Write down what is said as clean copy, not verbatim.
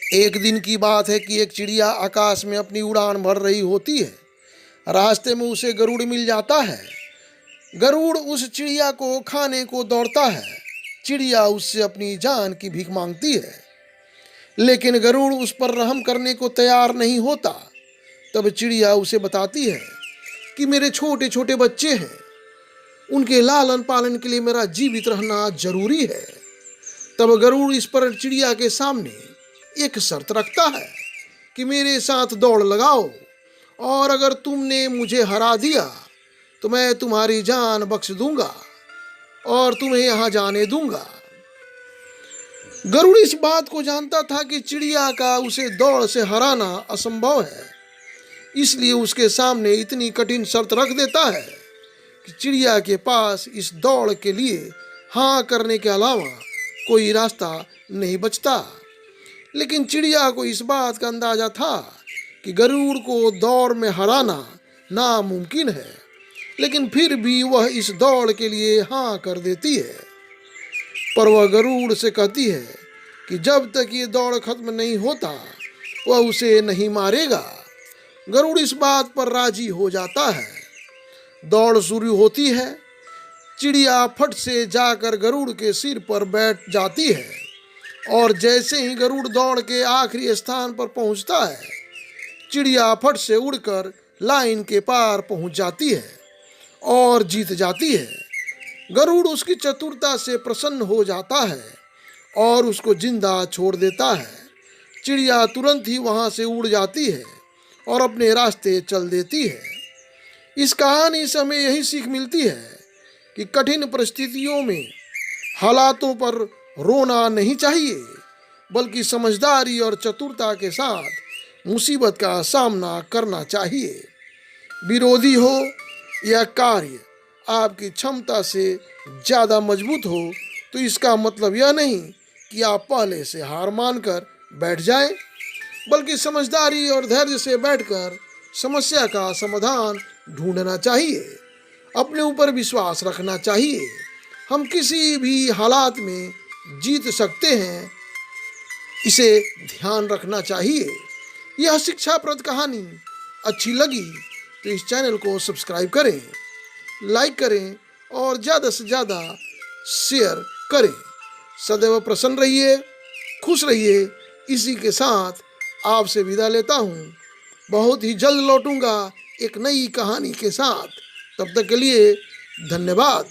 एक दिन की बात है कि एक चिड़िया आकाश में अपनी उड़ान भर रही होती है। रास्ते में उसे गरुड़ मिल जाता है। गरुड़ उस चिड़िया को खाने को दौड़ता है। चिड़िया उससे अपनी जान की भीख मांगती है, लेकिन गरुड़ उस पर रहम करने को तैयार नहीं होता। तब चिड़िया उसे बताती है कि मेरे छोटे छोटे बच्चे हैं, उनके लालन पालन के लिए मेरा जीवित रहना जरूरी है। तब गरुड़ इस पर चिड़िया के सामने एक शर्त रखता है कि मेरे साथ दौड़ लगाओ, और अगर तुमने मुझे हरा दिया तो मैं तुम्हारी जान बख्श दूंगा और तुम्हें यहाँ जाने दूंगा। गरुड़ इस बात को जानता था कि चिड़िया का उसे दौड़ से हराना असंभव है, इसलिए उसके सामने इतनी कठिन शर्त रख देता है कि चिड़िया के पास इस दौड़ के लिए हाँ करने के अलावा कोई रास्ता नहीं बचता। लेकिन चिड़िया को इस बात का अंदाजा था कि गरुड़ को दौड़ में हराना नामुमकिन है, लेकिन फिर भी वह इस दौड़ के लिए हाँ कर देती है। पर वह गरुड़ से कहती है कि जब तक ये दौड़ खत्म नहीं होता वह उसे नहीं मारेगा। गरुड़ इस बात पर राजी हो जाता है। दौड़ शुरू होती है। चिड़िया फट से जाकर गरुड़ के सिर पर बैठ जाती है, और जैसे ही गरुड़ दौड़ के आखिरी स्थान पर पहुंचता है, चिड़िया फट से उड़कर लाइन के पार पहुंच जाती है और जीत जाती है। गरुड़ उसकी चतुरता से प्रसन्न हो जाता है और उसको जिंदा छोड़ देता है। चिड़िया तुरंत ही वहां से उड़ जाती है और अपने रास्ते चल देती है। इस कहानी से हमें यही सीख मिलती है कि कठिन परिस्थितियों में हालातों पर रोना नहीं चाहिए, बल्कि समझदारी और चतुरता के साथ मुसीबत का सामना करना चाहिए। विरोधी हो या कार्य आपकी क्षमता से ज़्यादा मजबूत हो तो इसका मतलब यह नहीं कि आप पहले से हार मानकर बैठ जाएं, बल्कि समझदारी और धैर्य से बैठकर समस्या का समाधान ढूंढना चाहिए। अपने ऊपर विश्वास रखना चाहिए। हम किसी भी हालात में जीत सकते हैं, इसे ध्यान रखना चाहिए। यह शिक्षाप्रद कहानी अच्छी लगी तो इस चैनल को सब्सक्राइब करें, लाइक करें और ज़्यादा से ज़्यादा शेयर करें। सदैव प्रसन्न रहिए, खुश रहिए। इसी के साथ आपसे विदा लेता हूँ। बहुत ही जल्द लौटूंगा एक नई कहानी के साथ। तब तक के लिए धन्यवाद।